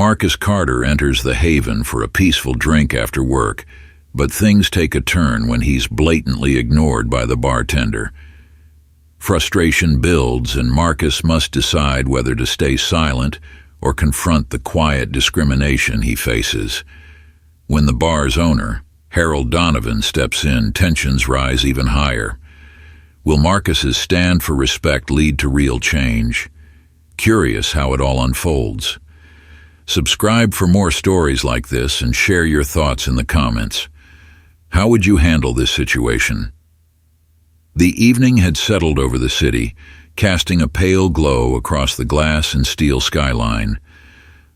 Marcus Carter enters the Haven for a peaceful drink after work, but things take a turn when he's blatantly ignored by the bartender. Frustration builds, and Marcus must decide whether to stay silent or confront the quiet discrimination he faces. When the bar's owner, Harold Donovan, steps in, tensions rise even higher. Will Marcus's stand for respect lead to real change? Curious how it all unfolds. Subscribe for more stories like this and share your thoughts in the comments. How would you handle this situation? The evening had settled over the city, casting a pale glow across the glass and steel skyline.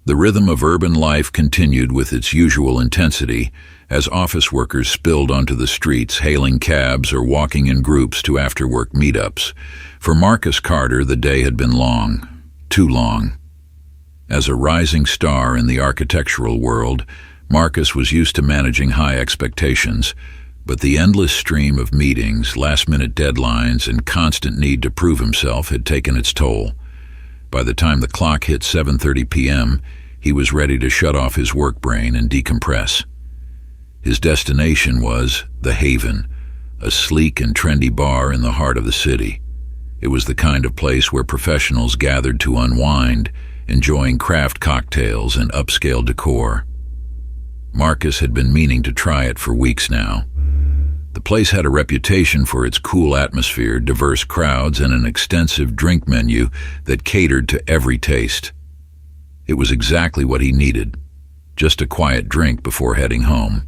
The rhythm of urban life continued with its usual intensity as office workers spilled onto the streets, hailing cabs or walking in groups to after-work meetups. For Marcus Carter, the day had been long, too long. As a rising star in the architectural world, Marcus was used to managing high expectations, but the endless stream of meetings, last-minute deadlines, and constant need to prove himself had taken its toll. By the time the clock hit 7:30 p.m., he was ready to shut off his work brain and decompress. His destination was the Haven, a sleek and trendy bar in the heart of the city. It was the kind of place where professionals gathered to unwind, enjoying craft cocktails and upscale decor. Marcus had been meaning to try it for weeks now. The place had a reputation for its cool atmosphere, diverse crowds, and an extensive drink menu that catered to every taste. It was exactly what he needed, just a quiet drink before heading home.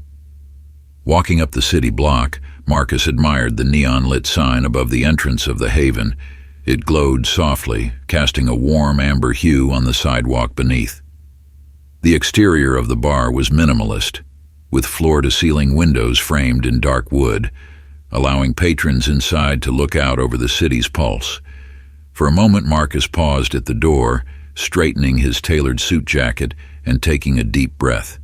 Walking up the city block, Marcus admired the neon-lit sign above the entrance of the Haven. It glowed softly, casting a warm amber hue on the sidewalk beneath. The exterior of the bar was minimalist, with floor-to-ceiling windows framed in dark wood, allowing patrons inside to look out over the city's pulse. For a moment, Marcus paused at the door, straightening his tailored suit jacket and taking a deep breath.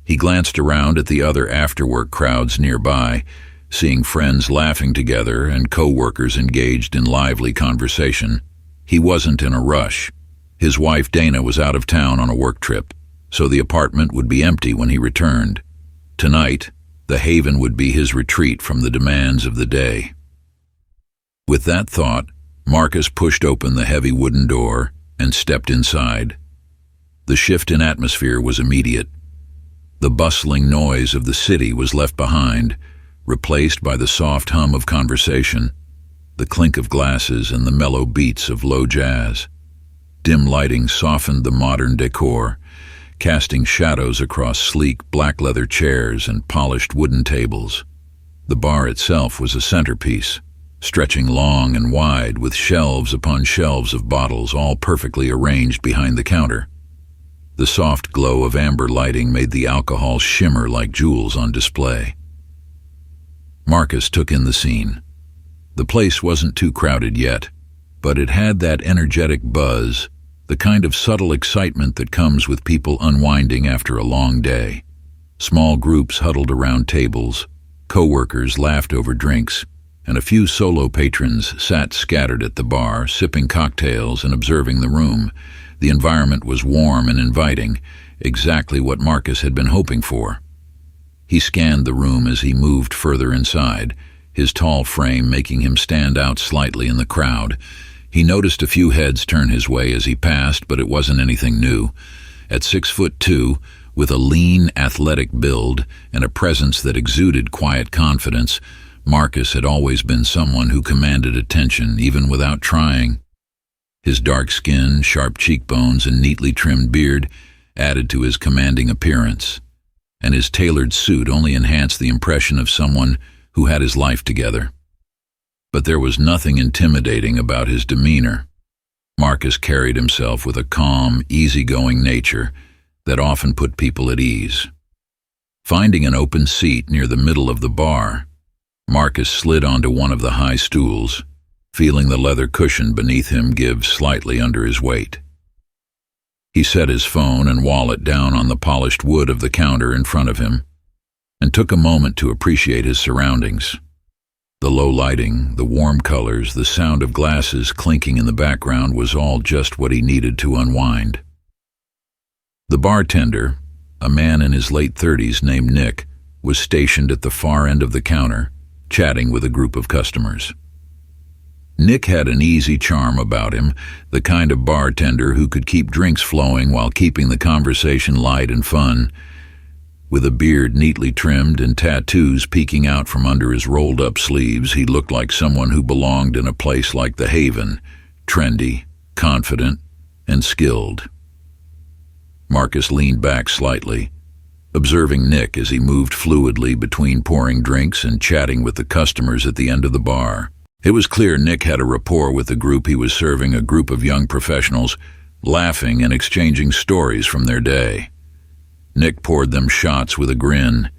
He glanced around at the other after-work crowds nearby, seeing friends laughing together and co-workers engaged in lively conversation. He wasn't in a rush. His wife Dana was out of town on a work trip, so the apartment would be empty when he returned. Tonight, the Haven would be his retreat from the demands of the day. With that thought, Marcus pushed open the heavy wooden door and stepped inside. The shift in atmosphere was immediate. The bustling noise of the city was left behind, replaced by the soft hum of conversation, the clink of glasses, and the mellow beats of low jazz. Dim lighting softened the modern decor, casting shadows across sleek black leather chairs and polished wooden tables. The bar itself was a centerpiece, stretching long and wide with shelves upon shelves of bottles, all perfectly arranged behind the counter. The soft glow of amber lighting made the alcohol shimmer like jewels on display. Marcus took in the scene. The place wasn't too crowded yet, but it had that energetic buzz, the kind of subtle excitement that comes with people unwinding after a long day. Small groups huddled around tables, co-workers laughed over drinks, and a few solo patrons sat scattered at the bar, sipping cocktails and observing the room. The environment was warm and inviting, exactly what Marcus had been hoping for. He scanned the room as he moved further inside, his tall frame making him stand out slightly in the crowd. He noticed a few heads turn his way as he passed, but it wasn't anything new. At 6'2", with a lean, athletic build and a presence that exuded quiet confidence, Marcus had always been someone who commanded attention even without trying. His dark skin, sharp cheekbones, and neatly trimmed beard added to his commanding appearance, and his tailored suit only enhanced the impression of someone who had his life together. But there was nothing intimidating about his demeanor. Marcus carried himself with a calm, easygoing nature that often put people at ease. Finding an open seat near the middle of the bar, Marcus slid onto one of the high stools, feeling the leather cushion beneath him give slightly under his weight. He set his phone and wallet down on the polished wood of the counter in front of him and took a moment to appreciate his surroundings. The low lighting, the warm colors, the sound of glasses clinking in the background was all just what he needed to unwind. The bartender, a man in his late 30s named Nick, was stationed at the far end of the counter, chatting with a group of customers. Nick had an easy charm about him, the kind of bartender who could keep drinks flowing while keeping the conversation light and fun. With a beard neatly trimmed and tattoos peeking out from under his rolled-up sleeves, he looked like someone who belonged in a place like the Haven, trendy, confident, and skilled. Marcus leaned back slightly, observing Nick as he moved fluidly between pouring drinks and chatting with the customers at the end of the bar. It was clear Nick had a rapport with the group he was serving, a group of young professionals, laughing and exchanging stories from their day. Nick poured them shots with a grin,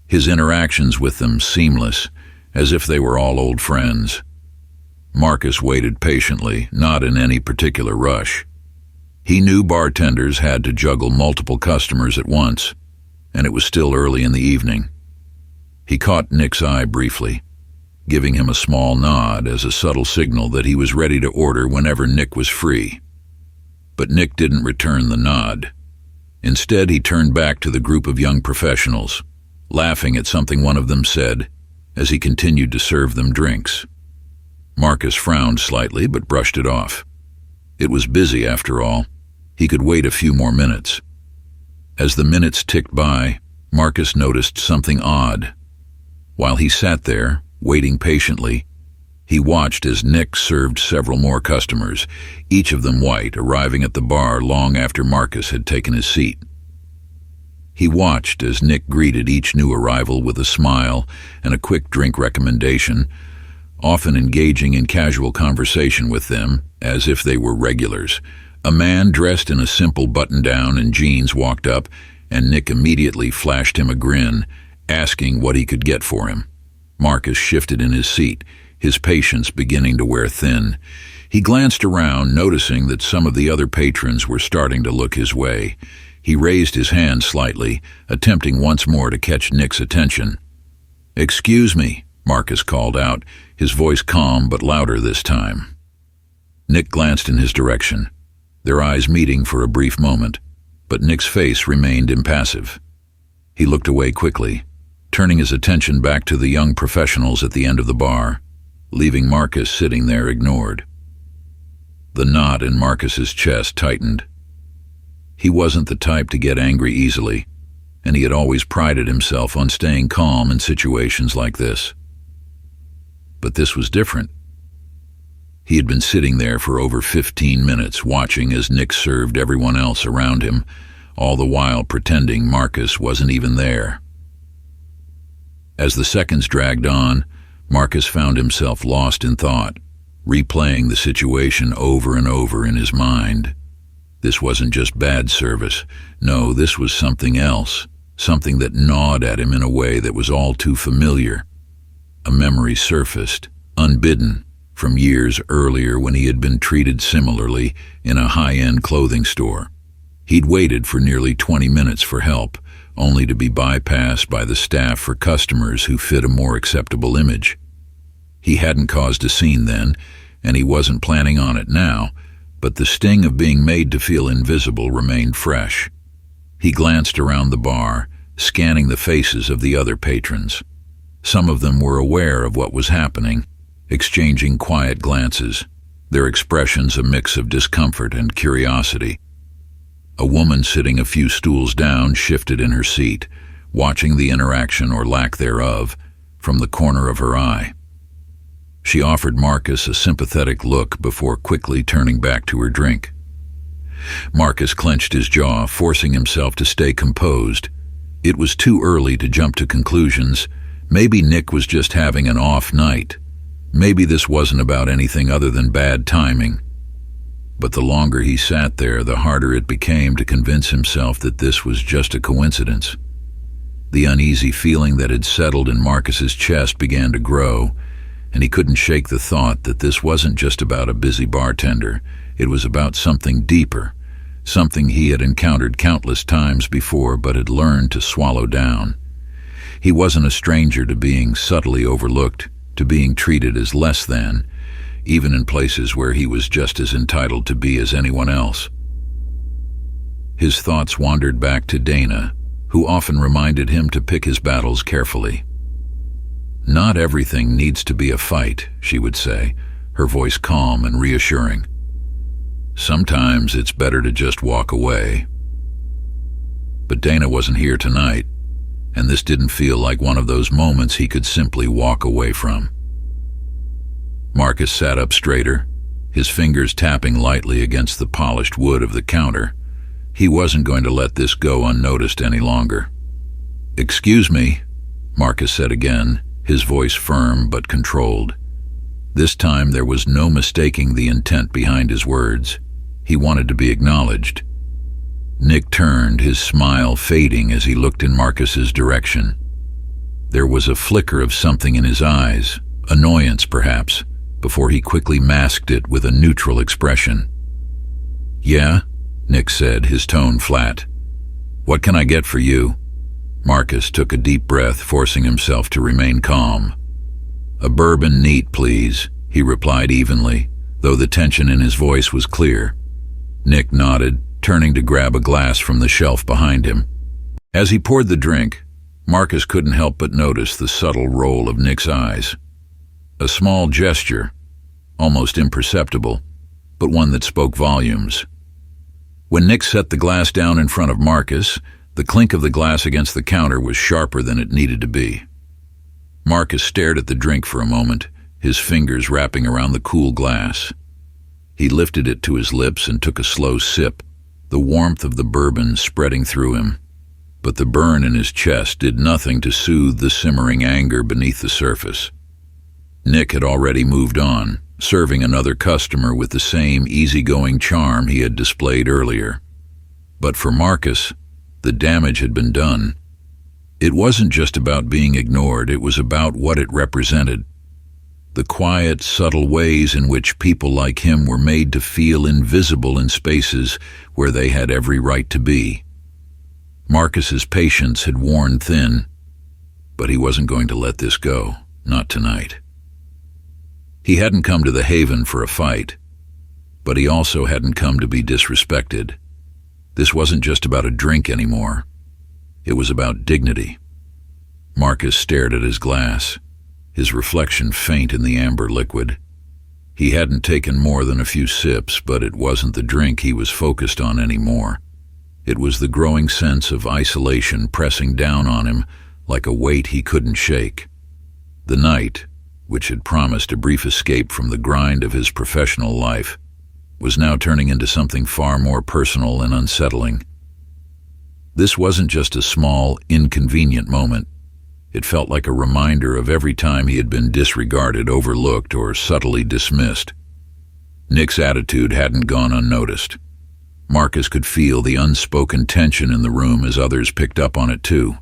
his interactions with them seamless, as if they were all old friends. Marcus waited patiently, not in any particular rush. He knew bartenders had to juggle multiple customers at once, and it was still early in the evening. He caught Nick's eye briefly, giving him a small nod as a subtle signal that he was ready to order whenever Nick was free. But Nick didn't return the nod. Instead, he turned back to the group of young professionals, laughing at something one of them said as he continued to serve them drinks. Marcus frowned slightly but brushed it off. It was busy after all. He could wait a few more minutes. As the minutes ticked by, Marcus noticed something odd. While he sat there, waiting patiently, he watched as Nick served several more customers, each of them white, arriving at the bar long after Marcus had taken his seat. He watched as Nick greeted each new arrival with a smile and a quick drink recommendation, often engaging in casual conversation with them as if they were regulars. A man dressed in a simple button-down and jeans walked up, and Nick immediately flashed him a grin, asking what he could get for him. Marcus shifted in his seat, his patience beginning to wear thin. He glanced around, noticing that some of the other patrons were starting to look his way. He raised his hand slightly, attempting once more to catch Nick's attention. "Excuse me," Marcus called out, his voice calm but louder this time. Nick glanced in his direction, their eyes meeting for a brief moment, but Nick's face remained impassive. He looked away quickly, turning his attention back to the young professionals at the end of the bar, leaving Marcus sitting there ignored. The knot in Marcus's chest tightened. He wasn't the type to get angry easily, and he had always prided himself on staying calm in situations like this. But this was different. He had been sitting there for over 15 minutes, watching as Nick served everyone else around him, all the while pretending Marcus wasn't even there. As the seconds dragged on, Marcus found himself lost in thought, replaying the situation over and over in his mind. This wasn't just bad service. No, this was something else, something that gnawed at him in a way that was all too familiar. A memory surfaced, unbidden, from years earlier when he had been treated similarly in a high-end clothing store. He'd waited for nearly 20 minutes for help, only to be bypassed by the staff for customers who fit a more acceptable image. He hadn't caused a scene then, and he wasn't planning on it now, but the sting of being made to feel invisible remained fresh. He glanced around the bar, scanning the faces of the other patrons. Some of them were aware of what was happening, exchanging quiet glances, their expressions a mix of discomfort and curiosity. A woman sitting a few stools down shifted in her seat, watching the interaction or lack thereof from the corner of her eye. She offered Marcus a sympathetic look before quickly turning back to her drink. Marcus clenched his jaw, forcing himself to stay composed. It was too early to jump to conclusions. Maybe Nick was just having an off night. Maybe this wasn't about anything other than bad timing. But the longer he sat there, the harder it became to convince himself that this was just a coincidence. The uneasy feeling that had settled in Marcus's chest began to grow, and he couldn't shake the thought that this wasn't just about a busy bartender. It was about something deeper, something he had encountered countless times before but had learned to swallow down. He wasn't a stranger to being subtly overlooked, to being treated as less than, even in places where he was just as entitled to be as anyone else. His thoughts wandered back to Dana, who often reminded him to pick his battles carefully. "Not everything needs to be a fight," she would say, her voice calm and reassuring. "Sometimes it's better to just walk away." But Dana wasn't here tonight, and this didn't feel like one of those moments he could simply walk away from. Marcus sat up straighter, his fingers tapping lightly against the polished wood of the counter. He wasn't going to let this go unnoticed any longer. "Excuse me," Marcus said again, his voice firm but controlled. This time there was no mistaking the intent behind his words. He wanted to be acknowledged. Nick turned, his smile fading as he looked in Marcus's direction. There was a flicker of something in his eyes, annoyance perhaps, before he quickly masked it with a neutral expression. "Yeah?" Nick said, his tone flat. "What can I get for you?" Marcus took a deep breath, forcing himself to remain calm. "A bourbon neat, please," he replied evenly, though the tension in his voice was clear. Nick nodded, turning to grab a glass from the shelf behind him. As he poured the drink, Marcus couldn't help but notice the subtle roll of Nick's eyes. A small gesture, almost imperceptible, but one that spoke volumes. When Nick set the glass down in front of Marcus, the clink of the glass against the counter was sharper than it needed to be. Marcus stared at the drink for a moment, his fingers wrapping around the cool glass. He lifted it to his lips and took a slow sip, the warmth of the bourbon spreading through him. But the burn in his chest did nothing to soothe the simmering anger beneath the surface. Nick had already moved on, serving another customer with the same easygoing charm he had displayed earlier. But for Marcus, the damage had been done. It wasn't just about being ignored, it was about what it represented. The quiet, subtle ways in which people like him were made to feel invisible in spaces where they had every right to be. Marcus's patience had worn thin, but he wasn't going to let this go, not tonight. He hadn't come to the Haven for a fight, but he also hadn't come to be disrespected. This wasn't just about a drink anymore. It was about dignity. Marcus stared at his glass, his reflection faint in the amber liquid. He hadn't taken more than a few sips, but it wasn't the drink he was focused on anymore. It was the growing sense of isolation pressing down on him like a weight he couldn't shake. The night, which had promised a brief escape from the grind of his professional life, was now turning into something far more personal and unsettling. This wasn't just a small, inconvenient moment. It felt like a reminder of every time he had been disregarded, overlooked, or subtly dismissed. Nick's attitude hadn't gone unnoticed. Marcus could feel the unspoken tension in the room as others picked up on it too.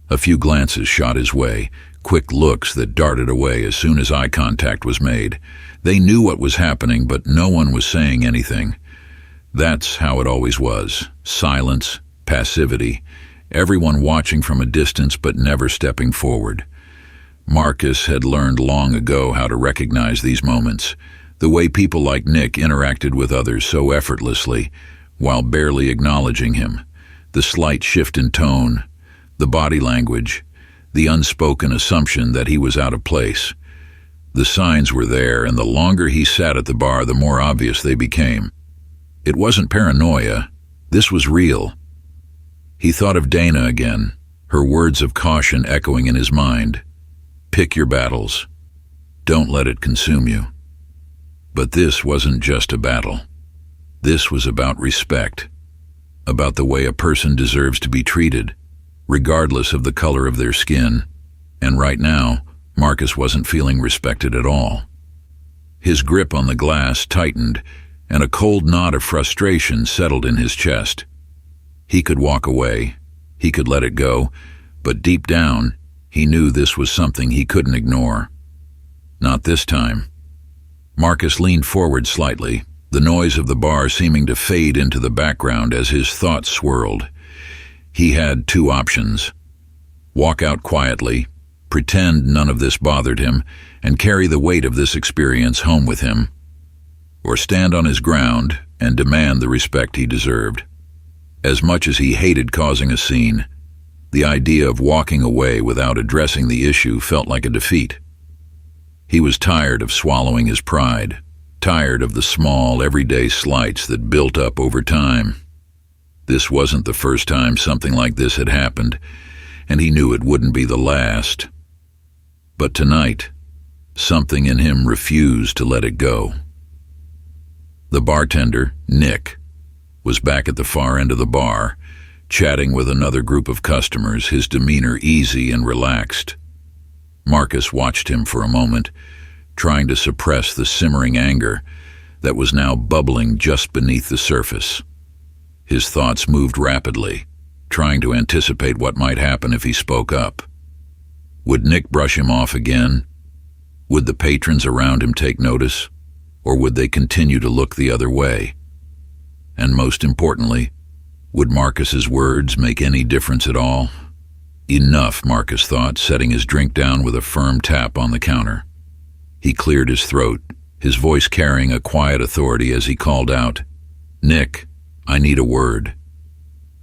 A few glances shot his way, quick looks that darted away as soon as eye contact was made. They knew what was happening, but no one was saying anything. That's how it always was. Silence, passivity, everyone watching from a distance but never stepping forward. Marcus had learned long ago how to recognize these moments, the way people like Nick interacted with others so effortlessly while barely acknowledging him, the slight shift in tone, the body language, the unspoken assumption that he was out of place. The signs were there, and the longer he sat at the bar, the more obvious they became. It wasn't paranoia. This was real. He thought of Dana again, her words of caution echoing in his mind. Pick your battles. Don't let it consume you. But this wasn't just a battle. This was about respect, about the way a person deserves to be treated, regardless of the color of their skin. And right now, Marcus wasn't feeling respected at all. His grip on the glass tightened, and a cold knot of frustration settled in his chest. He could walk away, he could let it go, but deep down, he knew this was something he couldn't ignore. Not this time. Marcus leaned forward slightly, the noise of the bar seeming to fade into the background as his thoughts swirled. He had two options: walk out quietly, pretend none of this bothered him, and carry the weight of this experience home with him, or stand on his ground and demand the respect he deserved. As much as he hated causing a scene, the idea of walking away without addressing the issue felt like a defeat. He was tired of swallowing his pride, tired of the small, everyday slights that built up over time. This wasn't the first time something like this had happened, and he knew it wouldn't be the last. But tonight, something in him refused to let it go. The bartender, Nick, was back at the far end of the bar, chatting with another group of customers, his demeanor easy and relaxed. Marcus watched him for a moment, trying to suppress the simmering anger that was now bubbling just beneath the surface. His thoughts moved rapidly, trying to anticipate what might happen if he spoke up. Would Nick brush him off again? Would the patrons around him take notice? Or would they continue to look the other way? And most importantly, would Marcus's words make any difference at all? Enough, Marcus thought, setting his drink down with a firm tap on the counter. He cleared his throat, his voice carrying a quiet authority as he called out, "Nick, I need a word."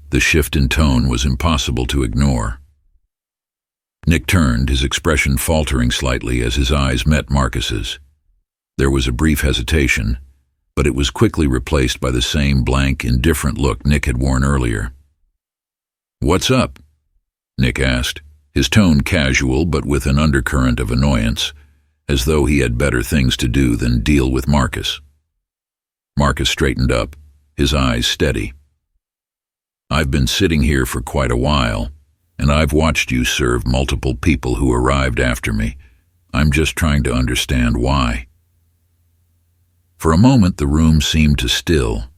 The shift in tone was impossible to ignore. Nick turned, his expression faltering slightly as his eyes met Marcus's. There was a brief hesitation, but it was quickly replaced by the same blank, indifferent look Nick had worn earlier. "What's up?" Nick asked, his tone casual but with an undercurrent of annoyance, as though he had better things to do than deal with Marcus. Marcus straightened up, his eyes steady. "I've been sitting here for quite a while, and I've watched you serve multiple people who arrived after me. I'm just trying to understand why." For a moment the room seemed to still.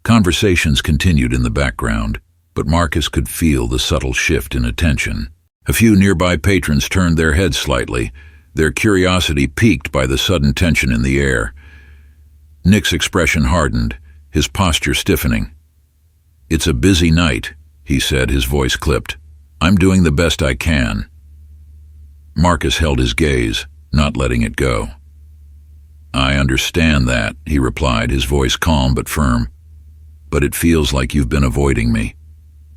Conversations continued in the background, but Marcus could feel the subtle shift in attention. A few nearby patrons turned their heads slightly, their curiosity piqued by the sudden tension in the air. Nick's expression hardened, his posture stiffening. "It's a busy night," he said, his voice clipped. "I'm doing the best I can." Marcus held his gaze, not letting it go. "I understand that," he replied, his voice calm but firm. "But it feels like you've been avoiding me,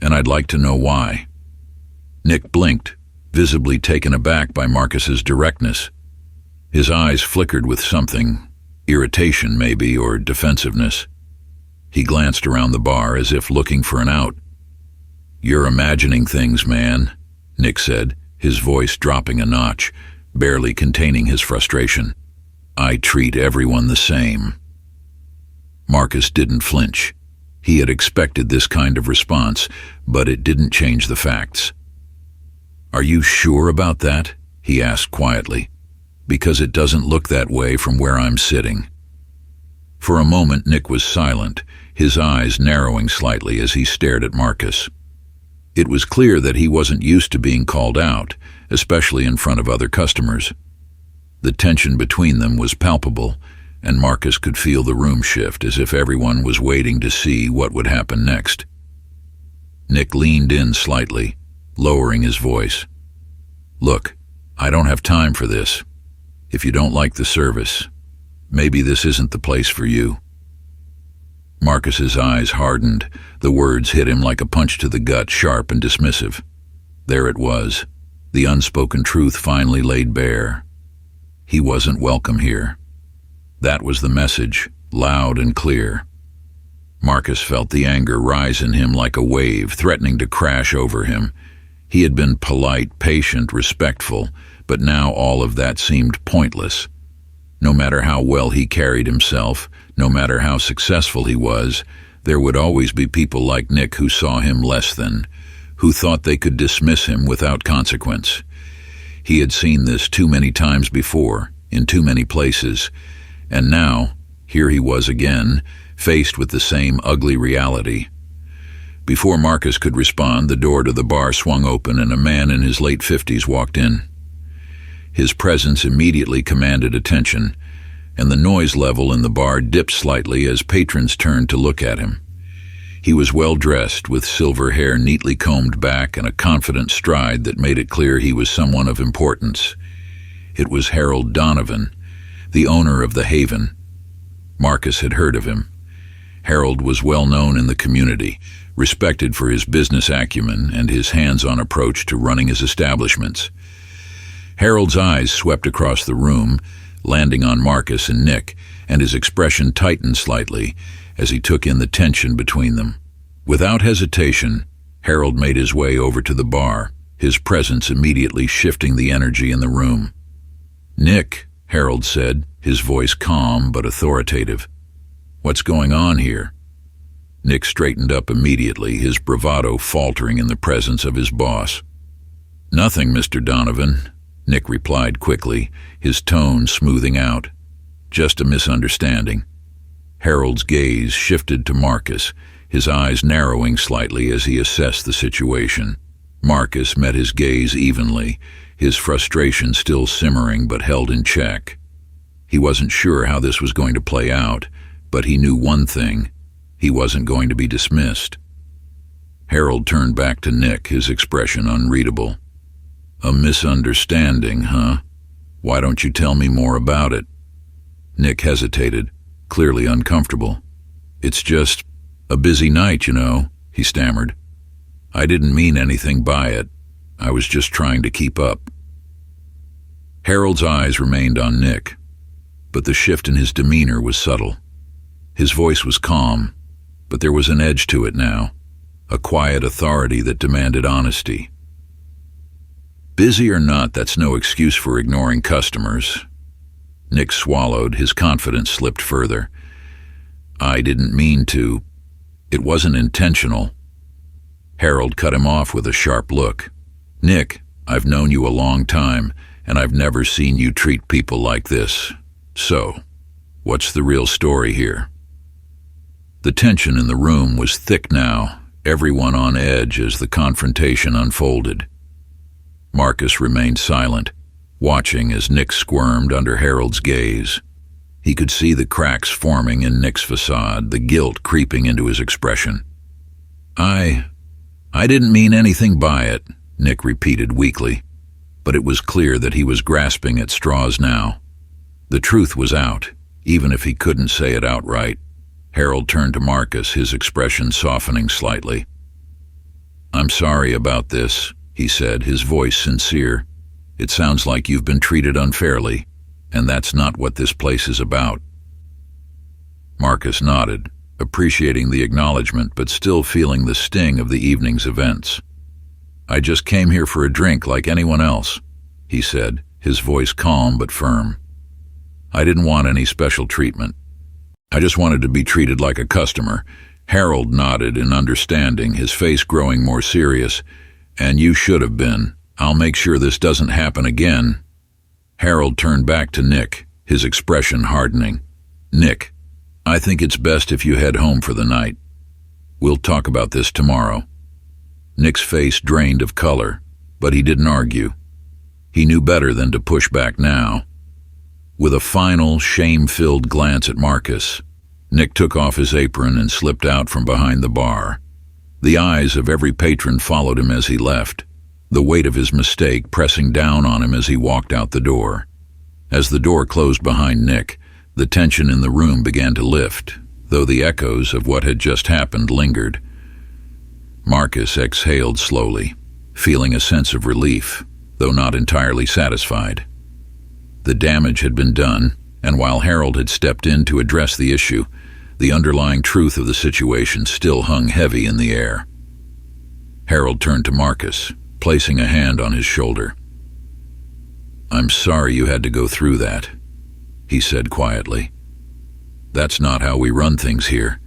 and I'd like to know why." Nick blinked, visibly taken aback by Marcus's directness. His eyes flickered with something, irritation maybe, or defensiveness. He glanced around the bar as if looking for an out. "You're imagining things, man," Nick said, his voice dropping a notch, barely containing his frustration. "I treat everyone the same." Marcus didn't flinch. He had expected this kind of response, but it didn't change the facts. "Are you sure about that?" he asked quietly. "Because it doesn't look that way from where I'm sitting." For a moment Nick was silent, his eyes narrowing slightly as he stared at Marcus. It was clear that he wasn't used to being called out, especially in front of other customers. The tension between them was palpable, and Marcus could feel the room shift as if everyone was waiting to see what would happen next. Nick leaned in slightly, lowering his voice. "Look, I don't have time for this. If you don't like the service, maybe this isn't the place for you." Marcus's eyes hardened. The words hit him like a punch to the gut, sharp and dismissive. There it was, the unspoken truth finally laid bare. He wasn't welcome here. That was the message, loud and clear. Marcus felt the anger rise in him like a wave, threatening to crash over him. He had been polite, patient, respectful, but now all of that seemed pointless. No matter how well he carried himself, no matter how successful he was, there would always be people like Nick who saw him less than, who thought they could dismiss him without consequence. He had seen this too many times before, in too many places, and now, here he was again, faced with the same ugly reality. Before Marcus could respond, the door to the bar swung open and a man in his late 50s walked in. His presence immediately commanded attention, and the noise level in the bar dipped slightly as patrons turned to look at him. He was well-dressed, with silver hair neatly combed back and a confident stride that made it clear he was someone of importance. It was Harold Donovan, the owner of the Haven. Marcus had heard of him. Harold was well known in the community, respected for his business acumen and his hands-on approach to running his establishments. Harold's eyes swept across the room, landing on Marcus and Nick, and his expression tightened slightly as he took in the tension between them. Without hesitation, Harold made his way over to the bar, his presence immediately shifting the energy in the room. "Nick," Harold said, his voice calm but authoritative. "What's going on here?" Nick straightened up immediately, his bravado faltering in the presence of his boss. "Nothing, Mr. Donovan," Nick replied quickly, his tone smoothing out. "Just a misunderstanding." Harold's gaze shifted to Marcus, his eyes narrowing slightly as he assessed the situation. Marcus met his gaze evenly, his frustration still simmering but held in check. He wasn't sure how this was going to play out, but he knew one thing: he wasn't going to be dismissed. Harold turned back to Nick, his expression unreadable. "A misunderstanding, huh? Why don't you tell me more about it?" Nick hesitated, clearly uncomfortable. "It's just a busy night, you know," he stammered. "I didn't mean anything by it. I was just trying to keep up." Harold's eyes remained on Nick, but the shift in his demeanor was subtle. His voice was calm, but there was an edge to it now, a quiet authority that demanded honesty. "Busy or not, that's no excuse for ignoring customers." Nick swallowed, his confidence slipped further. "I didn't mean to. It wasn't intentional." Harold cut him off with a sharp look. "Nick, I've known you a long time, and I've never seen you treat people like this. So, what's the real story here?" The tension in the room was thick now, everyone on edge as the confrontation unfolded. Marcus remained silent, watching as Nick squirmed under Harold's gaze. He could see the cracks forming in Nick's facade, the guilt creeping into his expression. I didn't mean anything by it," Nick repeated weakly, but it was clear that he was grasping at straws now. The truth was out, even if he couldn't say it outright. Harold turned to Marcus, his expression softening slightly. "I'm sorry about this," he said, his voice sincere. "It sounds like you've been treated unfairly, and that's not what this place is about." Marcus nodded, appreciating the acknowledgement but still feeling the sting of the evening's events. "I just came here for a drink like anyone else," he said, his voice calm but firm. "I didn't want any special treatment. I just wanted to be treated like a customer." Harold nodded in understanding, his face growing more serious. "And you should have been. I'll make sure this doesn't happen again." Harold turned back to Nick, his expression hardening. "Nick, I think it's best if you head home for the night. We'll talk about this tomorrow." Nick's face drained of color, but he didn't argue. He knew better than to push back now. With a final, shame-filled glance at Marcus, Nick took off his apron and slipped out from behind the bar. The eyes of every patron followed him as he left, the weight of his mistake pressing down on him as he walked out the door. As the door closed behind Nick, the tension in the room began to lift, though the echoes of what had just happened lingered. Marcus exhaled slowly, feeling a sense of relief, though not entirely satisfied. The damage had been done, and while Harold had stepped in to address the issue, the underlying truth of the situation still hung heavy in the air. Harold turned to Marcus, placing a hand on his shoulder. "I'm sorry you had to go through that," he said quietly. "That's not how we run things here,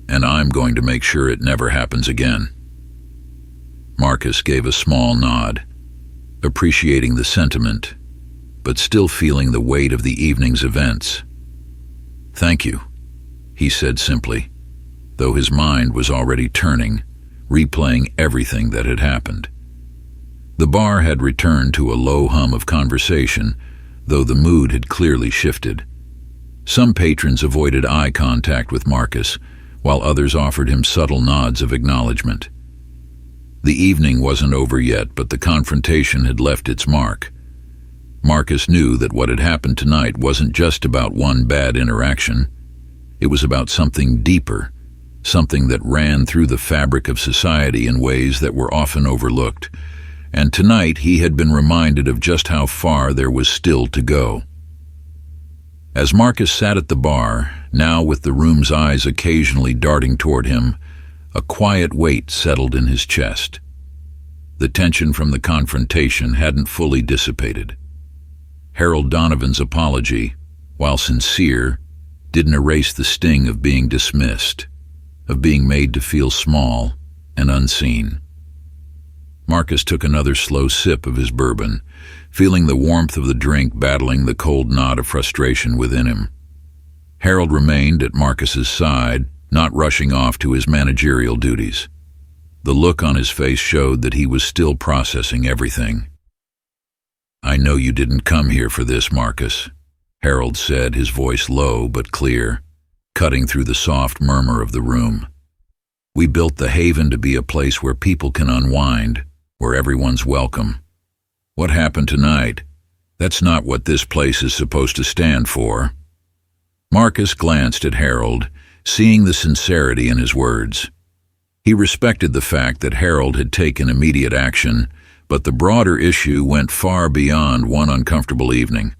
and I'm going to make sure it never happens again." Marcus gave a small nod, appreciating the sentiment, but still feeling the weight of the evening's events. "Thank you," he said simply, though his mind was already turning, replaying everything that had happened. The bar had returned to a low hum of conversation, though the mood had clearly shifted. Some patrons avoided eye contact with Marcus, while others offered him subtle nods of acknowledgement. The evening wasn't over yet, but the confrontation had left its mark. Marcus knew that what had happened tonight wasn't just about one bad interaction. It was about something deeper, something that ran through the fabric of society in ways that were often overlooked. And tonight he had been reminded of just how far there was still to go. As Marcus sat at the bar, now with the room's eyes occasionally darting toward him, a quiet weight settled in his chest. The tension from the confrontation hadn't fully dissipated. Harold Donovan's apology, while sincere, didn't erase the sting of being dismissed, of being made to feel small and unseen. Marcus took another slow sip of his bourbon, feeling the warmth of the drink battling the cold knot of frustration within him. Harold remained at Marcus's side, not rushing off to his managerial duties. The look on his face showed that he was still processing everything. "I know you didn't come here for this, Marcus," Harold said, his voice low but clear, cutting through the soft murmur of the room. "We built the Haven to be a place where people can unwind, where everyone's welcome. What happened tonight? That's not what this place is supposed to stand for." Marcus glanced at Harold, seeing the sincerity in his words. He respected the fact that Harold had taken immediate action, but the broader issue went far beyond one uncomfortable evening.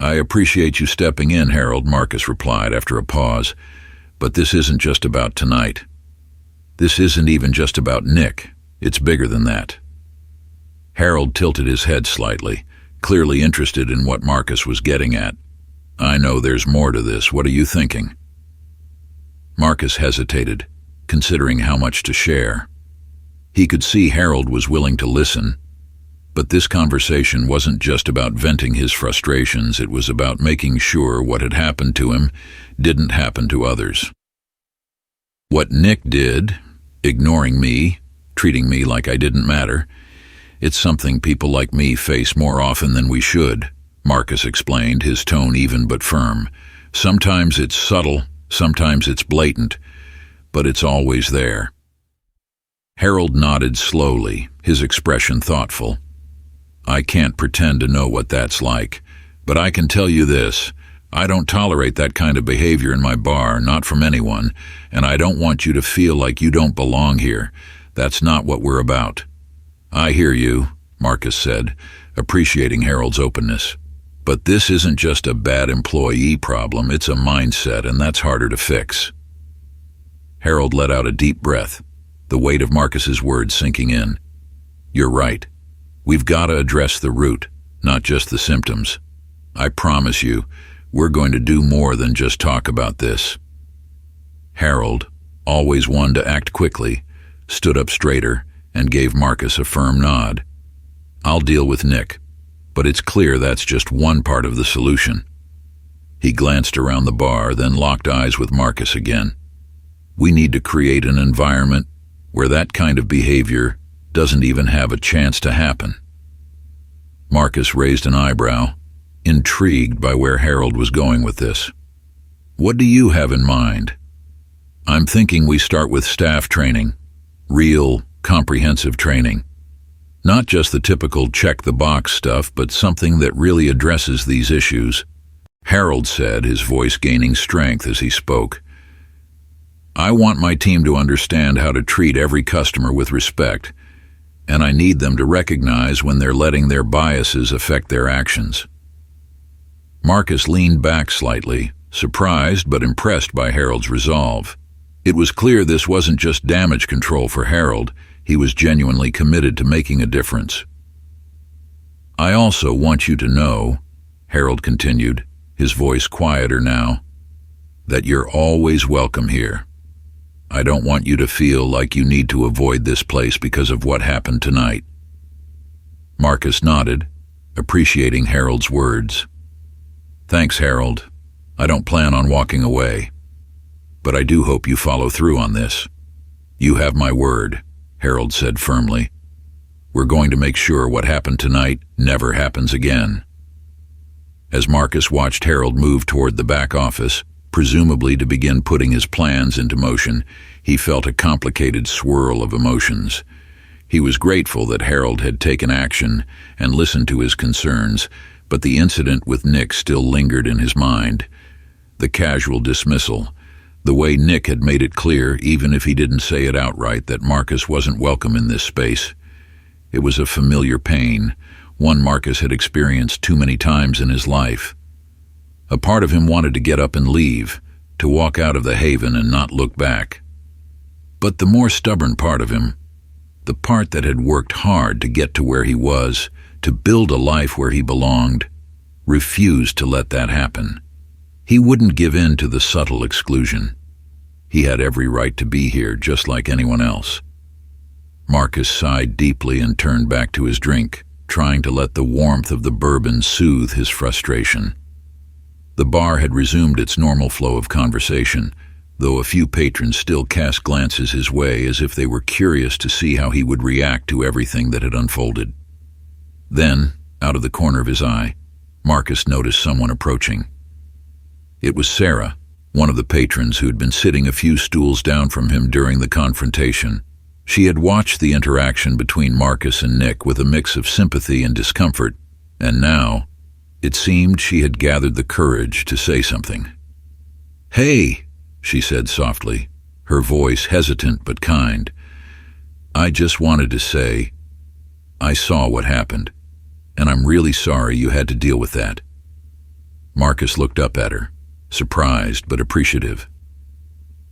"I appreciate you stepping in, Harold," Marcus replied after a pause, "but this isn't just about tonight. This isn't even just about Nick. It's bigger than that." Harold tilted his head slightly, clearly interested in what Marcus was getting at. "I know there's more to this. What are you thinking?" Marcus hesitated, considering how much to share. He could see Harold was willing to listen, but this conversation wasn't just about venting his frustrations, it was about making sure what had happened to him didn't happen to others. What Nick did, ignoring me, treating me like I didn't matter, it's something people like me face more often than we should, Marcus explained, his tone even but firm. Sometimes it's subtle, sometimes it's blatant, but it's always there. Harold nodded slowly, his expression thoughtful. "I can't pretend to know what that's like, but I can tell you this. I don't tolerate that kind of behavior in my bar, not from anyone, and I don't want you to feel like you don't belong here. That's not what we're about." "I hear you," Marcus said, appreciating Harold's openness. "But this isn't just a bad employee problem, it's a mindset, and that's harder to fix." Harold let out a deep breath, the weight of Marcus's words sinking in. "You're right. We've got to address the root, not just the symptoms. I promise you, we're going to do more than just talk about this." Harold, always one to act quickly, stood up straighter and gave Marcus a firm nod. "I'll deal with Nick, but it's clear that's just one part of the solution." He glanced around the bar, then locked eyes with Marcus again. "We need to create an environment where that kind of behavior doesn't even have a chance to happen." Marcus raised an eyebrow, intrigued by where Harold was going with this. "What do you have in mind?" "I'm thinking we start with staff training, real, comprehensive training. Not just the typical check-the-box stuff, but something that really addresses these issues," Harold said, his voice gaining strength as he spoke. "I want my team to understand how to treat every customer with respect, and I need them to recognize when they're letting their biases affect their actions." Marcus leaned back slightly, surprised but impressed by Harold's resolve. It was clear this wasn't just damage control for Harold, he was genuinely committed to making a difference. "I also want you to know," Harold continued, his voice quieter now, "that you're always welcome here. I don't want you to feel like you need to avoid this place because of what happened tonight." Marcus nodded, appreciating Harold's words. "Thanks, Harold. I don't plan on walking away. But I do hope you follow through on this." "You have my word," Harold said firmly. "We're going to make sure what happened tonight never happens again." As Marcus watched Harold move toward the back office, presumably to begin putting his plans into motion, he felt a complicated swirl of emotions. He was grateful that Harold had taken action and listened to his concerns, but the incident with Nick still lingered in his mind. The casual dismissal, The way Nick had made it clear, even if he didn't say it outright, that Marcus wasn't welcome in this space. It was a familiar pain, one Marcus had experienced too many times in his life. A part of him wanted to get up and leave, to walk out of the haven and not look back. But the more stubborn part of him, the part that had worked hard to get to where he was, to build a life where he belonged, refused to let that happen. He wouldn't give in to the subtle exclusion. He had every right to be here just like anyone else. Marcus sighed deeply and turned back to his drink, trying to let the warmth of the bourbon soothe his frustration. The bar had resumed its normal flow of conversation, though a few patrons still cast glances his way as if they were curious to see how he would react to everything that had unfolded. Then, out of the corner of his eye, Marcus noticed someone approaching. It was Sarah, one of the patrons who had been sitting a few stools down from him during the confrontation. She had watched the interaction between Marcus and Nick with a mix of sympathy and discomfort, and now, it seemed she had gathered the courage to say something. "Hey," she said softly, her voice hesitant but kind. "I just wanted to say, I saw what happened, and I'm really sorry you had to deal with that." Marcus looked up at her, surprised but appreciative.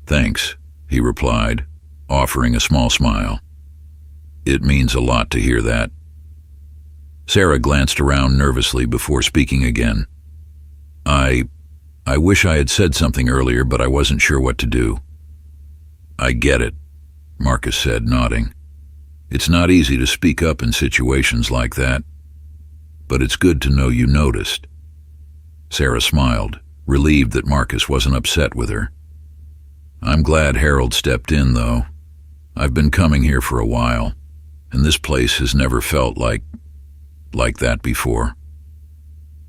"Thanks," he replied, offering a small smile. "It means a lot to hear that." Sarah glanced around nervously before speaking again. I wish I had said something earlier, but I wasn't sure what to do." "I get it," Marcus said, nodding. "It's not easy to speak up in situations like that, but it's good to know you noticed." Sarah smiled, relieved that Marcus wasn't upset with her. "I'm glad Harold stepped in, though. I've been coming here for a while, and this place has never felt like that before."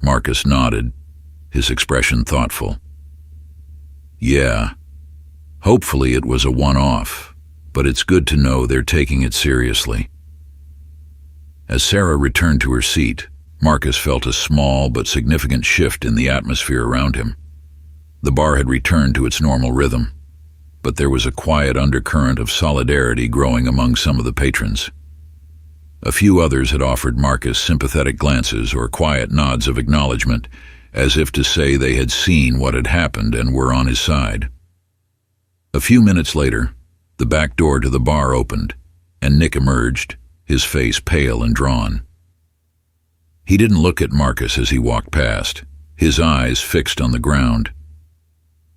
Marcus nodded, his expression thoughtful. "Yeah, hopefully it was a one-off, but it's good to know they're taking it seriously." As Sarah returned to her seat, Marcus felt a small but significant shift in the atmosphere around him. The bar had returned to its normal rhythm, but there was a quiet undercurrent of solidarity growing among some of the patrons. A few others had offered Marcus sympathetic glances or quiet nods of acknowledgement, as if to say they had seen what had happened and were on his side. A few minutes later, the back door to the bar opened, and Nick emerged, his face pale and drawn. He didn't look at Marcus as he walked past, his eyes fixed on the ground.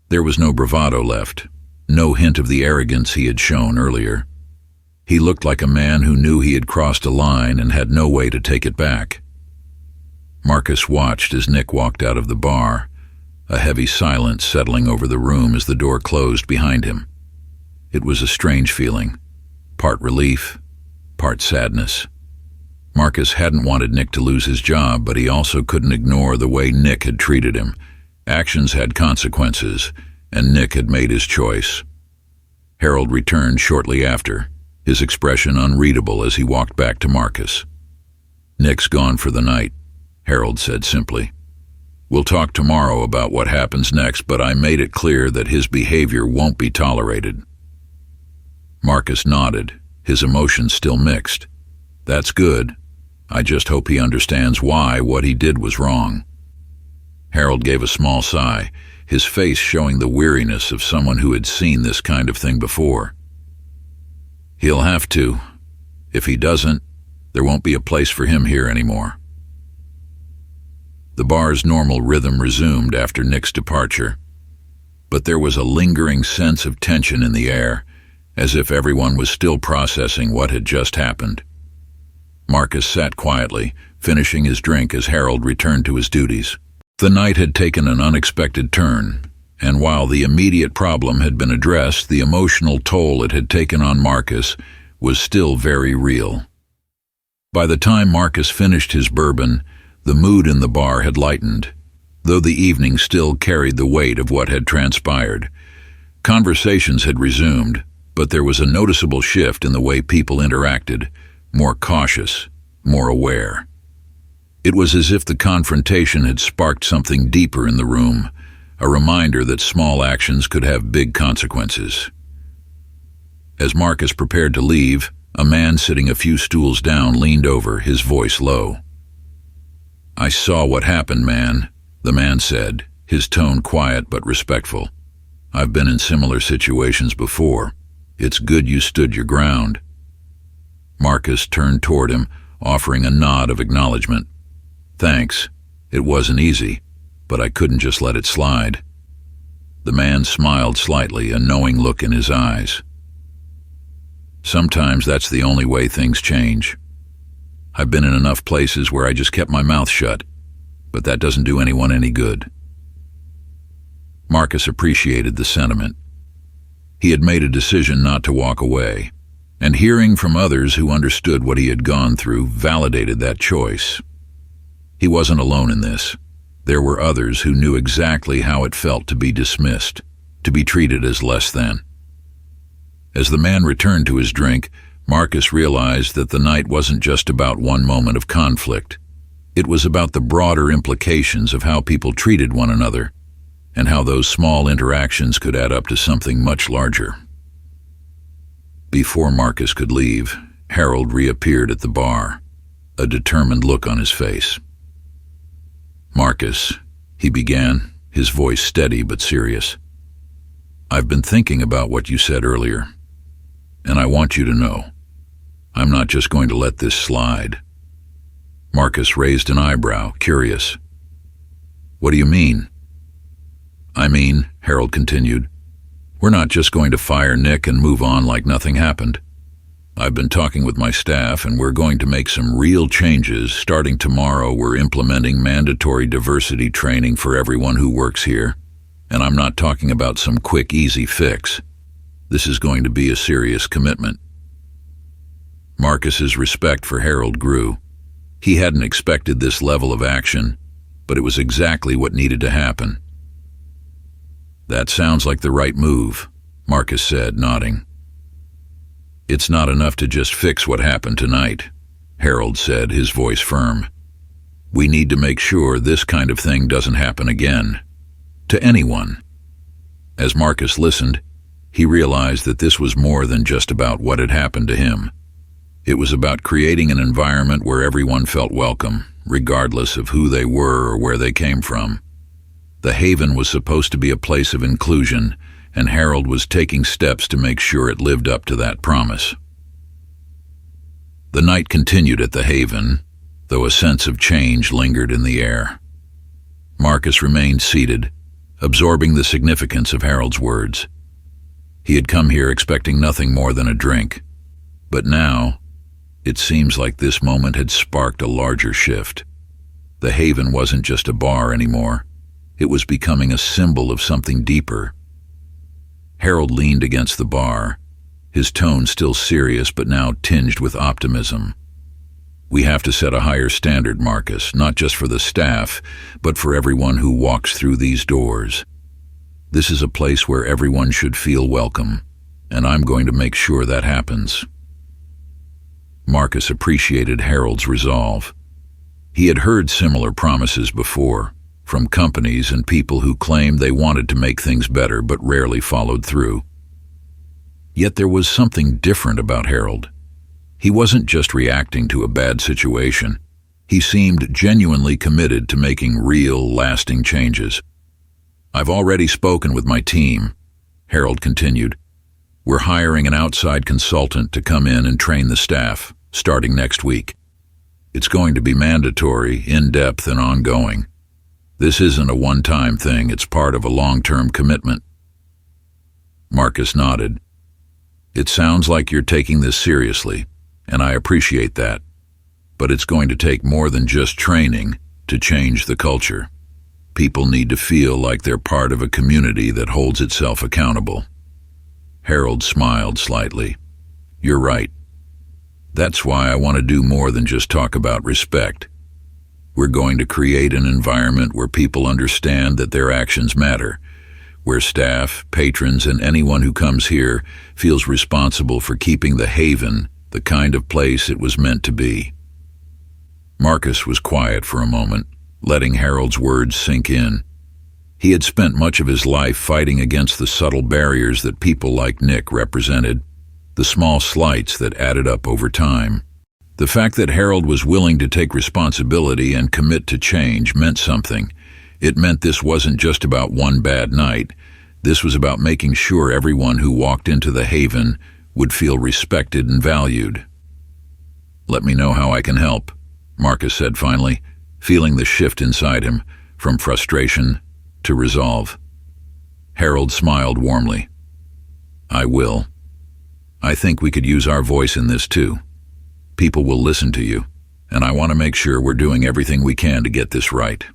There was no bravado left, no hint of the arrogance he had shown earlier. He looked like a man who knew he had crossed a line and had no way to take it back. Marcus watched as Nick walked out of the bar, a heavy silence settling over the room as the door closed behind him. It was a strange feeling, part relief, part sadness. Marcus hadn't wanted Nick to lose his job, but he also couldn't ignore the way Nick had treated him. Actions had consequences, and Nick had made his choice. Harold returned shortly after, his expression unreadable as he walked back to Marcus. "Nick's gone for the night," Harold said simply. "We'll talk tomorrow about what happens next, but I made it clear that his behavior won't be tolerated." Marcus nodded, his emotions still mixed. "That's good. I just hope he understands why what he did was wrong." Harold gave a small sigh, his face showing the weariness of someone who had seen this kind of thing before. "He'll have to. If he doesn't, there won't be a place for him here anymore." The bar's normal rhythm resumed after Nick's departure, but there was a lingering sense of tension in the air, as if everyone was still processing what had just happened. Marcus sat quietly, finishing his drink as Harold returned to his duties. The night had taken an unexpected turn, and while the immediate problem had been addressed, the emotional toll it had taken on Marcus was still very real. By the time Marcus finished his bourbon, the mood in the bar had lightened, though the evening still carried the weight of what had transpired. Conversations had resumed, but there was a noticeable shift in the way people interacted, more cautious, more aware. It was as if the confrontation had sparked something deeper in the room, a reminder that small actions could have big consequences. As Marcus prepared to leave, a man sitting a few stools down leaned over, his voice low. "I saw what happened, man," the man said, his tone quiet but respectful. "I've been in similar situations before. It's good you stood your ground." Marcus turned toward him, offering a nod of acknowledgement. "Thanks. It wasn't easy, but I couldn't just let it slide." The man smiled slightly, a knowing look in his eyes. "Sometimes that's the only way things change. I've been in enough places where I just kept my mouth shut, but that doesn't do anyone any good." Marcus appreciated the sentiment. He had made a decision not to walk away, and hearing from others who understood what he had gone through validated that choice. He wasn't alone in this. There were others who knew exactly how it felt to be dismissed, to be treated as less than. As the man returned to his drink, Marcus realized that the night wasn't just about one moment of conflict. It was about the broader implications of how people treated one another, and how those small interactions could add up to something much larger. Before Marcus could leave, Harold reappeared at the bar, a determined look on his face. "Marcus," he began, his voice steady but serious, "I've been thinking about what you said earlier, and I want you to know, I'm not just going to let this slide." Marcus raised an eyebrow, curious. "What do you mean?" "I mean," Harold continued, "we're not just going to fire Nick and move on like nothing happened. I've been talking with my staff, and we're going to make some real changes. Starting tomorrow, we're implementing mandatory diversity training for everyone who works here. And I'm not talking about some quick, easy fix. This is going to be a serious commitment." Marcus's respect for Harold grew. He hadn't expected this level of action, but it was exactly what needed to happen. "That sounds like the right move," Marcus said, nodding. "It's not enough to just fix what happened tonight," Harold said, his voice firm. "We need to make sure this kind of thing doesn't happen again. To anyone." As Marcus listened, he realized that this was more than just about what had happened to him. It was about creating an environment where everyone felt welcome, regardless of who they were or where they came from. The Haven was supposed to be a place of inclusion, and Harold was taking steps to make sure it lived up to that promise. The night continued at the Haven, though a sense of change lingered in the air. Marcus remained seated, absorbing the significance of Harold's words. He had come here expecting nothing more than a drink, but now, it seems like this moment had sparked a larger shift. The Haven wasn't just a bar anymore. It was becoming a symbol of something deeper. Harold leaned against the bar, his tone still serious but now tinged with optimism. "We have to set a higher standard, Marcus, not just for the staff, but for everyone who walks through these doors. This is a place where everyone should feel welcome, and I'm going to make sure that happens." Marcus appreciated Harold's resolve. He had heard similar promises before, from companies and people who claimed they wanted to make things better but rarely followed through. Yet there was something different about Harold. He wasn't just reacting to a bad situation. He seemed genuinely committed to making real, lasting changes. "I've already spoken with my team," Harold continued. "We're hiring an outside consultant to come in and train the staff, starting next week. It's going to be mandatory, in-depth, and ongoing. This isn't a one-time thing, it's part of a long-term commitment." Marcus nodded. "It sounds like you're taking this seriously, and I appreciate that. But it's going to take more than just training to change the culture. People need to feel like they're part of a community that holds itself accountable." Harold smiled slightly. "You're right. That's why I want to do more than just talk about respect. We're going to create an environment where people understand that their actions matter, where staff, patrons, and anyone who comes here feels responsible for keeping the Haven the kind of place it was meant to be." Marcus was quiet for a moment, letting Harold's words sink in. He had spent much of his life fighting against the subtle barriers that people like Nick represented, the small slights that added up over time. The fact that Harold was willing to take responsibility and commit to change meant something. It meant this wasn't just about one bad night. This was about making sure everyone who walked into the Haven would feel respected and valued. "Let me know how I can help," Marcus said finally, feeling the shift inside him, from frustration to resolve. Harold smiled warmly. "I will. I think we could use our voice in this too. People will listen to you, and I want to make sure we're doing everything we can to get this right."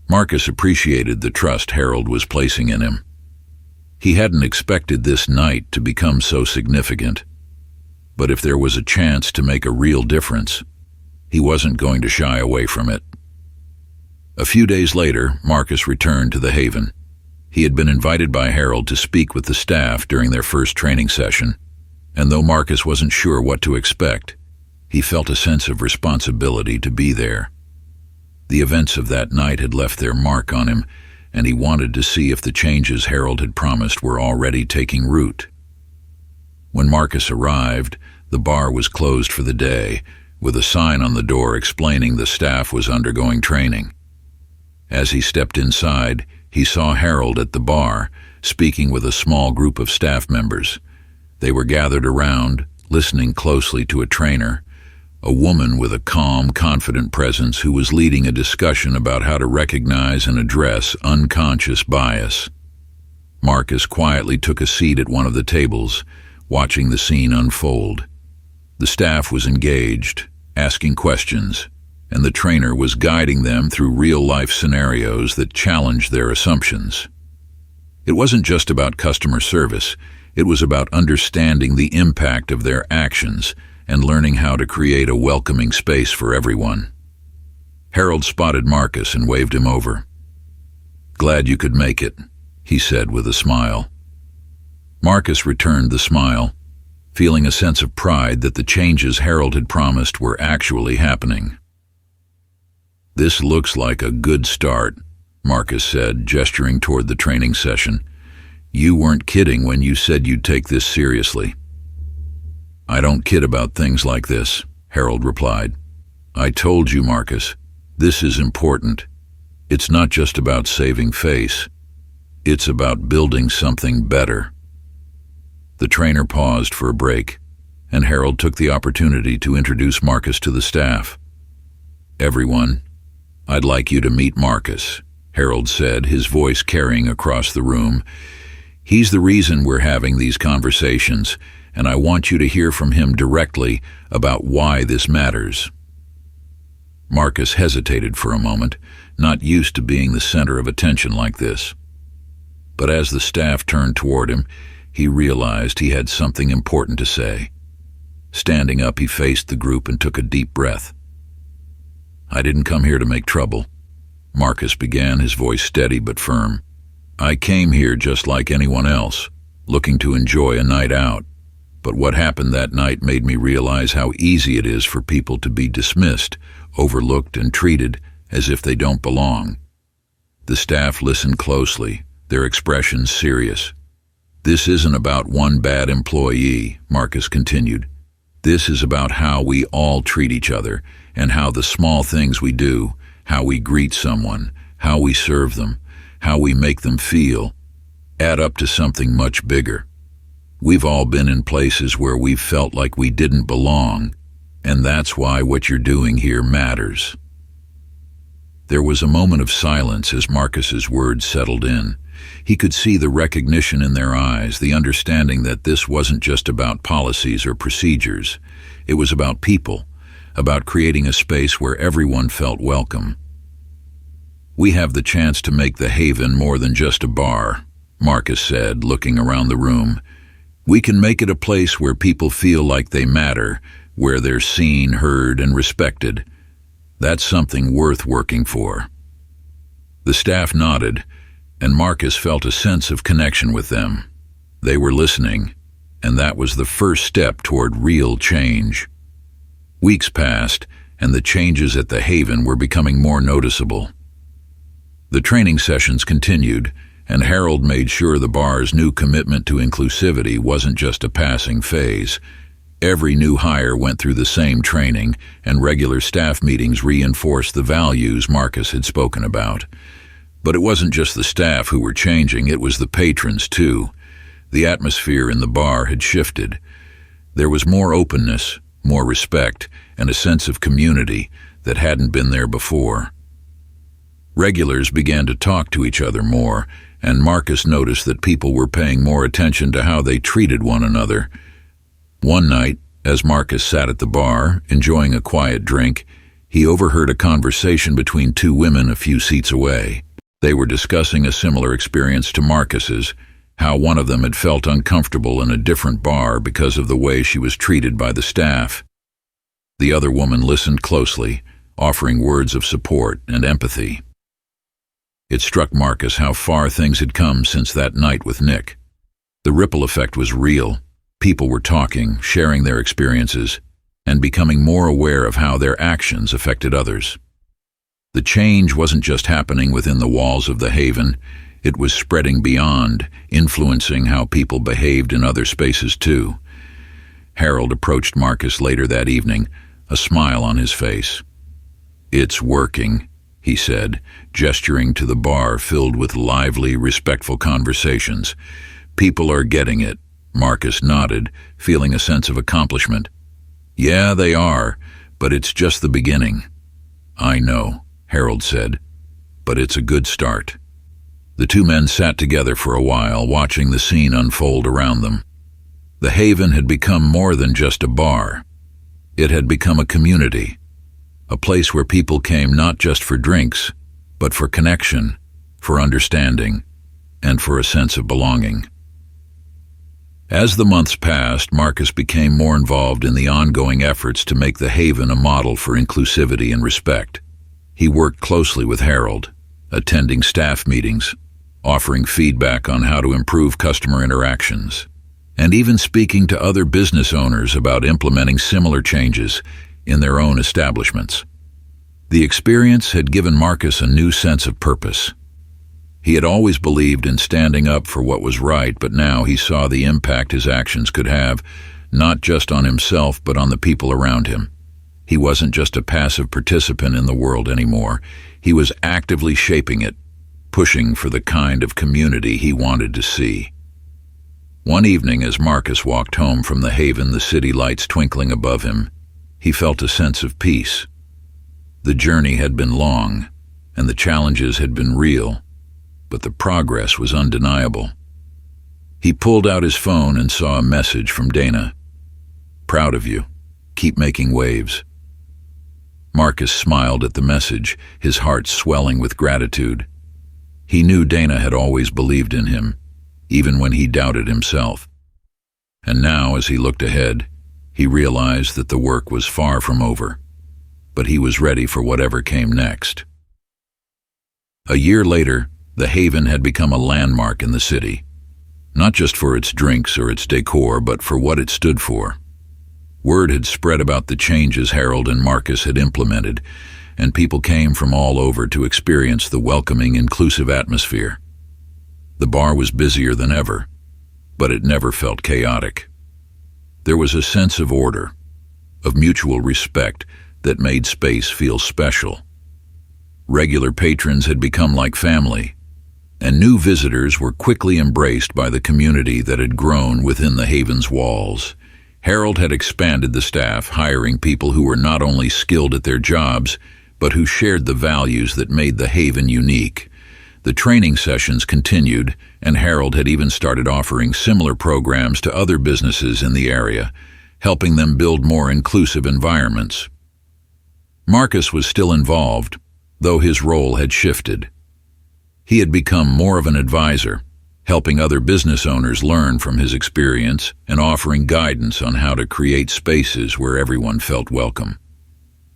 Marcus appreciated the trust Harold was placing in him. He hadn't expected this night to become so significant, but if there was a chance to make a real difference, he wasn't going to shy away from it. A few days later, Marcus returned to the Haven. He had been invited by Harold to speak with the staff during their first training session, and though Marcus wasn't sure what to expect, he felt a sense of responsibility to be there. The events of that night had left their mark on him, and he wanted to see if the changes Harold had promised were already taking root. When Marcus arrived, the bar was closed for the day, with a sign on the door explaining the staff was undergoing training. As he stepped inside, he saw Harold at the bar, speaking with a small group of staff members. They were gathered around, listening closely to a trainer, a woman with a calm, confident presence who was leading a discussion about how to recognize and address unconscious bias. Marcus quietly took a seat at one of the tables, watching the scene unfold. The staff was engaged, asking questions, and the trainer was guiding them through real-life scenarios that challenged their assumptions. It wasn't just about customer service, it was about understanding the impact of their actions and learning how to create a welcoming space for everyone. Harold spotted Marcus and waved him over. "Glad you could make it," he said with a smile. Marcus returned the smile, feeling a sense of pride that the changes Harold had promised were actually happening. "This looks like a good start," Marcus said, gesturing toward the training session. "You weren't kidding when you said you'd take this seriously." "I don't kid about things like this," Harold replied. "I told you, Marcus, this is important. It's not just about saving face. It's about building something better." The trainer paused for a break, and Harold took the opportunity to introduce Marcus to the staff. "Everyone, I'd like you to meet Marcus," Harold said, his voice carrying across the room. "He's the reason we're having these conversations, and I want you to hear from him directly about why this matters." Marcus hesitated for a moment, not used to being the center of attention like this. But as the staff turned toward him, he realized he had something important to say. Standing up, he faced the group and took a deep breath. "I didn't come here to make trouble," Marcus began, his voice steady but firm. "I came here just like anyone else, looking to enjoy a night out. But what happened that night made me realize how easy it is for people to be dismissed, overlooked, and treated as if they don't belong." The staff listened closely, their expressions serious. "This isn't about one bad employee," Marcus continued. "This is about how we all treat each other and how the small things we do, how we greet someone, how we serve them, how we make them feel, add up to something much bigger. We've all been in places where we've felt like we didn't belong, and that's why what you're doing here matters." There was a moment of silence as Marcus's words settled in. He could see the recognition in their eyes, the understanding that this wasn't just about policies or procedures. It was about people, about creating a space where everyone felt welcome. "We have the chance to make the Haven more than just a bar," Marcus said, looking around the room. "We can make it a place where people feel like they matter, where they're seen, heard, and respected. That's something worth working for." The staff nodded, and Marcus felt a sense of connection with them. They were listening, and that was the first step toward real change. Weeks passed, and the changes at the Haven were becoming more noticeable. The training sessions continued, and Harold made sure the bar's new commitment to inclusivity wasn't just a passing phase. Every new hire went through the same training, and regular staff meetings reinforced the values Marcus had spoken about. But it wasn't just the staff who were changing, it was the patrons too. The atmosphere in the bar had shifted. There was more openness, more respect, and a sense of community that hadn't been there before. Regulars began to talk to each other more, and Marcus noticed that people were paying more attention to how they treated one another. One night, as Marcus sat at the bar, enjoying a quiet drink, he overheard a conversation between two women a few seats away. They were discussing a similar experience to Marcus's, how one of them had felt uncomfortable in a different bar because of the way she was treated by the staff. The other woman listened closely, offering words of support and empathy. It struck Marcus how far things had come since that night with Nick. The ripple effect was real. People were talking, sharing their experiences, and becoming more aware of how their actions affected others. The change wasn't just happening within the walls of the Haven, it was spreading beyond, influencing how people behaved in other spaces too. Harold approached Marcus later that evening, a smile on his face. "It's working," he said, gesturing to the bar filled with lively, respectful conversations. "People are getting it." Marcus nodded, feeling a sense of accomplishment. "Yeah, they are, but it's just the beginning." "I know," Harold said, "but it's a good start." The two men sat together for a while, watching the scene unfold around them. The Haven had become more than just a bar. It had become a community, a place where people came not just for drinks, but for connection, for understanding, and for a sense of belonging. As the months passed, Marcus became more involved in the ongoing efforts to make the Haven a model for inclusivity and respect. He worked closely with Harold, attending staff meetings, offering feedback on how to improve customer interactions, and even speaking to other business owners about implementing similar changes in their own establishments. The experience had given Marcus a new sense of purpose. He had always believed in standing up for what was right, but now he saw the impact his actions could have, not just on himself but on the people around him. He wasn't just a passive participant in the world anymore. He was actively shaping it, pushing for the kind of community he wanted to see. One evening, as Marcus walked home from the Haven, the city lights twinkling above him, he felt a sense of peace. The journey had been long, and the challenges had been real, but the progress was undeniable. He pulled out his phone and saw a message from Dana. "Proud of you. Keep making waves." Marcus smiled at the message, his heart swelling with gratitude. He knew Dana had always believed in him, even when he doubted himself. And now, as he looked ahead, he realized that the work was far from over, but he was ready for whatever came next. A year later, the Haven had become a landmark in the city, not just for its drinks or its decor, but for what it stood for. Word had spread about the changes Harold and Marcus had implemented, and people came from all over to experience the welcoming, inclusive atmosphere. The bar was busier than ever, but it never felt chaotic. There was a sense of order, of mutual respect that made space feel special. Regular patrons had become like family, and new visitors were quickly embraced by the community that had grown within the Haven's walls. Harold had expanded the staff, hiring people who were not only skilled at their jobs, but who shared the values that made the Haven unique. The training sessions continued, and Harold had even started offering similar programs to other businesses in the area, helping them build more inclusive environments. Marcus was still involved, though his role had shifted. He had become more of an advisor, helping other business owners learn from his experience and offering guidance on how to create spaces where everyone felt welcome.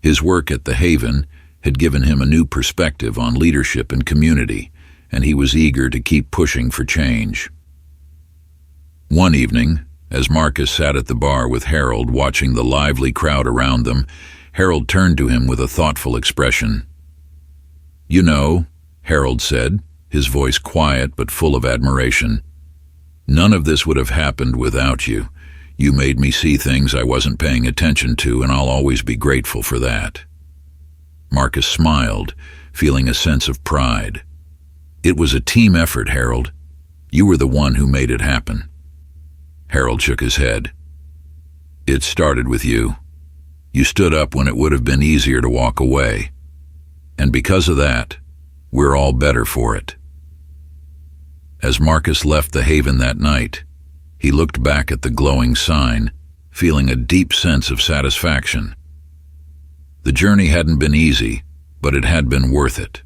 His work at the Haven had given him a new perspective on leadership and community, and he was eager to keep pushing for change. One evening, as Marcus sat at the bar with Harold watching the lively crowd around them, Harold turned to him with a thoughtful expression. "You know," Harold said, his voice quiet but full of admiration. "None of this would have happened without you. You made me see things I wasn't paying attention to, and I'll always be grateful for that." Marcus smiled, feeling a sense of pride. "It was a team effort, Harold. You were the one who made it happen." Harold shook his head. "It started with you. You stood up when it would have been easier to walk away. And because of that, we're all better for it." As Marcus left the Haven that night, he looked back at the glowing sign, feeling a deep sense of satisfaction. The journey hadn't been easy, but it had been worth it.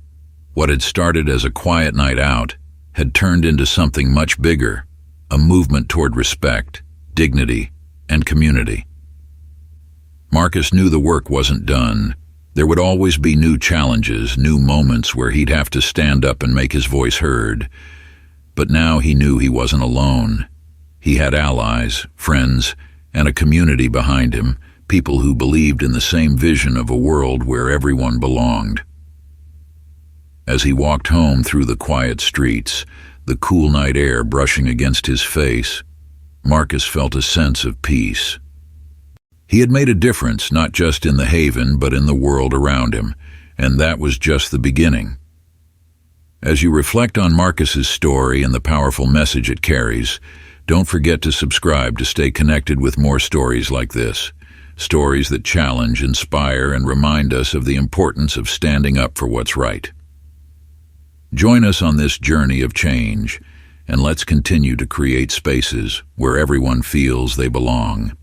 What had started as a quiet night out had turned into something much bigger, a movement toward respect, dignity, and community. Marcus knew the work wasn't done. There would always be new challenges, new moments where he'd have to stand up and make his voice heard. But now he knew he wasn't alone. He had allies, friends, and a community behind him, people who believed in the same vision of a world where everyone belonged. As he walked home through the quiet streets, the cool night air brushing against his face, Marcus felt a sense of peace. He had made a difference, not just in the Haven, but in the world around him, and that was just the beginning. As you reflect on Marcus's story and the powerful message it carries, don't forget to subscribe to stay connected with more stories like this. Stories that challenge, inspire, and remind us of the importance of standing up for what's right. Join us on this journey of change, and let's continue to create spaces where everyone feels they belong.